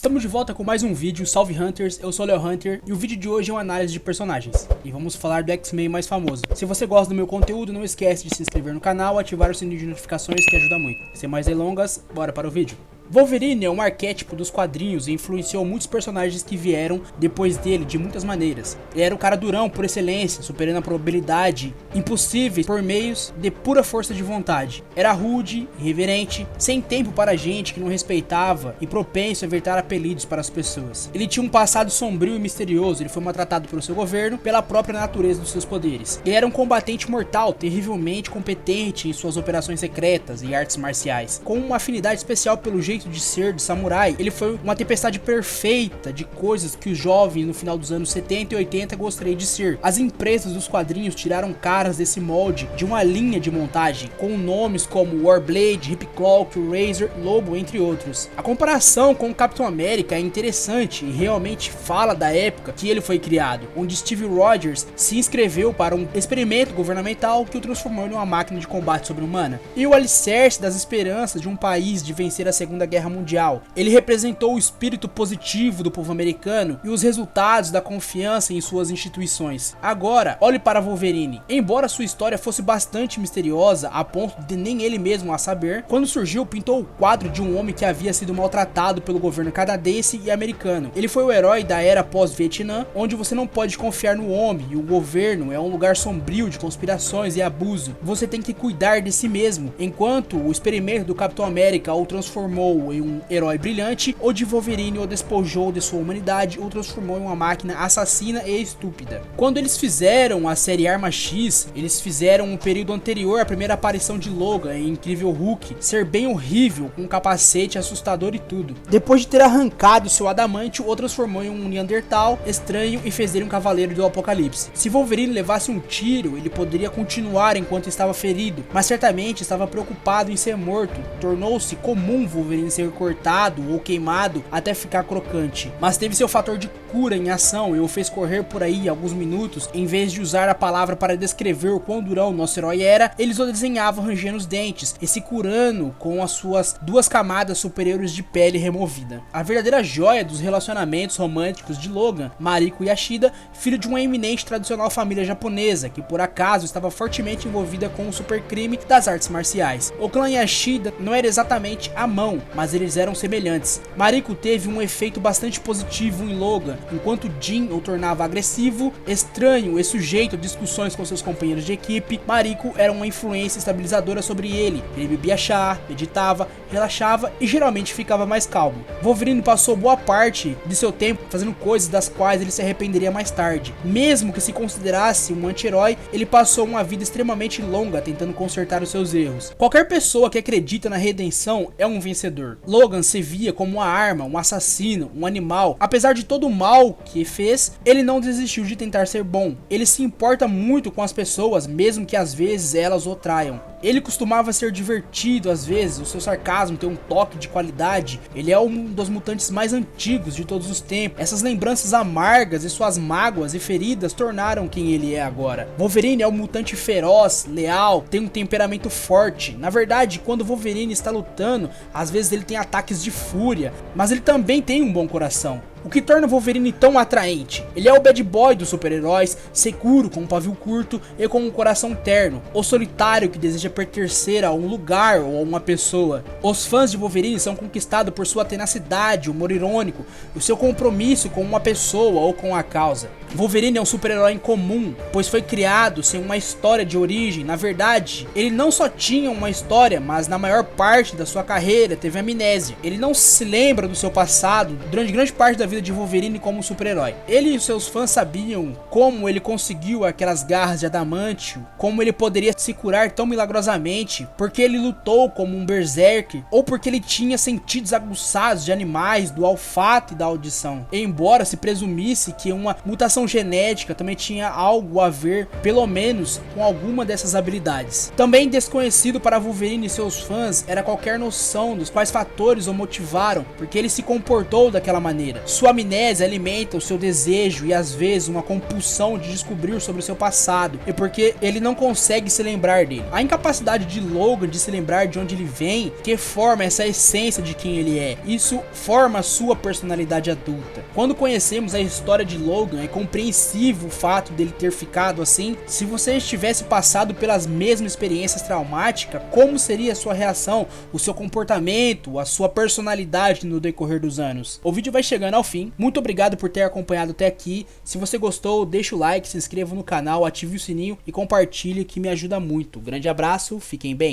Estamos de volta com mais um vídeo, salve Hunters, eu sou o Leo Hunter e o vídeo de hoje é uma análise de personagens. E vamos falar do X-Men mais famoso. Se você gosta do meu conteúdo, não esquece de se inscrever no canal e ativar o sininho de notificações que ajuda muito. Sem mais delongas, bora para o vídeo. Wolverine é um arquétipo dos quadrinhos e influenciou muitos personagens que vieram depois dele de muitas maneiras. Ele era o cara durão por excelência, superando a probabilidade impossíveis por meios de pura força de vontade. Era rude, irreverente, sem tempo para gente que não respeitava e propenso a inventar apelidos para as pessoas. Ele tinha um passado sombrio e misterioso, ele foi maltratado pelo seu governo, pela própria natureza dos seus poderes. Ele era um combatente mortal, terrivelmente competente em suas operações secretas e artes marciais, com uma afinidade especial pelo jeito de ser de samurai. Ele foi uma tempestade perfeita de coisas que os jovens no final dos anos 70 e 80 gostariam de ser. As empresas dos quadrinhos tiraram caras desse molde de uma linha de montagem, com nomes como Warblade, Ripclaw, Razor, Lobo, entre outros. A comparação com o Capitão América é interessante e realmente fala da época que ele foi criado, onde Steve Rogers se inscreveu para um experimento governamental que o transformou em uma máquina de combate sobre-humana. E o alicerce das esperanças de um país de vencer a Segunda Guerra Mundial. Ele representou o espírito positivo do povo americano e os resultados da confiança em suas instituições. Agora, olhe para Wolverine. Embora sua história fosse bastante misteriosa, a ponto de nem ele mesmo a saber, quando surgiu pintou o quadro de um homem que havia sido maltratado pelo governo canadense e americano. Ele foi o herói da era pós-Vietnã, onde você não pode confiar no homem e o governo é um lugar sombrio de conspirações e abuso. Você tem que cuidar de si mesmo, enquanto o experimento do Capitão América o transformou em um herói brilhante, ou de Wolverine o despojou de sua humanidade ou transformou em uma máquina assassina e estúpida. Quando eles fizeram a série Arma X, eles fizeram um período anterior à primeira aparição de Logan em Incrível Hulk ser bem horrível, com um capacete assustador e tudo. Depois de ter arrancado seu adamantio, o transformou em um Neandertal estranho e fez dele um cavaleiro do apocalipse. Se Wolverine levasse um tiro, ele poderia continuar enquanto estava ferido, mas certamente estava preocupado em ser morto. Tornou-se comum Wolverine ser cortado ou queimado até ficar crocante, mas teve seu fator de cura em ação e o fez correr por aí alguns minutos. Em vez de usar a palavra para descrever o quão durão nosso herói era, eles o desenhavam rangendo os dentes e se curando com as suas duas camadas superiores de pele removida. A verdadeira joia dos relacionamentos românticos de Logan, Mariko Yashida, filho de uma eminente tradicional família japonesa, que por acaso estava fortemente envolvida com o supercrime das artes marciais. O clã Yashida não era exatamente a mão, mas eles eram semelhantes. Mariko teve um efeito bastante positivo em Logan, enquanto Jin o tornava agressivo, estranho e sujeito a discussões com seus companheiros de equipe. Mariko era uma influência estabilizadora sobre ele. Ele bebia chá, meditava, relaxava e geralmente ficava mais calmo. Wolverine passou boa parte de seu tempo fazendo coisas das quais ele se arrependeria mais tarde. Mesmo que se considerasse um anti-herói, ele passou uma vida extremamente longa tentando consertar os seus erros. Qualquer pessoa que acredita na redenção é um vencedor. Logan se via como uma arma, um assassino, um animal. Apesar de todo o mal que fez, ele não desistiu de tentar ser bom. Ele se importa muito com as pessoas, mesmo que às vezes elas o traiam. Ele costumava ser divertido às vezes, o seu sarcasmo tem um toque de qualidade. Ele é um dos mutantes mais antigos de todos os tempos. Essas lembranças amargas e suas mágoas e feridas tornaram quem ele é agora. Wolverine é um mutante feroz, leal, tem um temperamento forte. Na verdade, quando Wolverine está lutando, às vezes ele tem ataques de fúria, mas ele também tem um bom coração. O que torna Wolverine tão atraente? Ele é o bad boy dos super-heróis, seguro, com um pavio curto e com um coração terno. O solitário que deseja pertencer a um lugar ou a uma pessoa. Os fãs de Wolverine são conquistados por sua tenacidade, humor irônico, o seu compromisso com uma pessoa ou com a causa. Wolverine é um super-herói incomum, pois foi criado sem uma história de origem. Na verdade, ele não só tinha uma história, mas na maior parte da sua carreira teve amnésia. Ele não se lembra do seu passado durante grande parte da vida de Wolverine como super-herói. Ele e seus fãs sabiam como ele conseguiu aquelas garras de adamantio, como ele poderia se curar tão milagrosamente, porque ele lutou como um berserker, ou porque ele tinha sentidos aguçados de animais, do olfato e da audição. Embora se presumisse que uma mutação genética também tinha algo a ver, pelo menos, com alguma dessas habilidades. Também desconhecido para Wolverine e seus fãs era qualquer noção dos quais fatores o motivaram, porque ele se comportou daquela maneira. sua amnésia alimenta o seu desejo e às vezes uma compulsão de descobrir sobre o seu passado, e porque ele não consegue se lembrar dele. A incapacidade de Logan de se lembrar de onde ele vem, que forma essa essência de quem ele é. Isso forma a sua personalidade adulta. Quando conhecemos a história de Logan, é compreensível o fato dele ter ficado assim. Se você estivesse passado pelas mesmas experiências traumáticas, como seria a sua reação, o seu comportamento, a sua personalidade no decorrer dos anos? O vídeo vai chegando ao fim. Muito obrigado por ter acompanhado até aqui. Se você gostou, deixa o like, se inscreva no canal, ative o sininho e compartilhe, que me ajuda muito. Grande abraço, fiquem bem.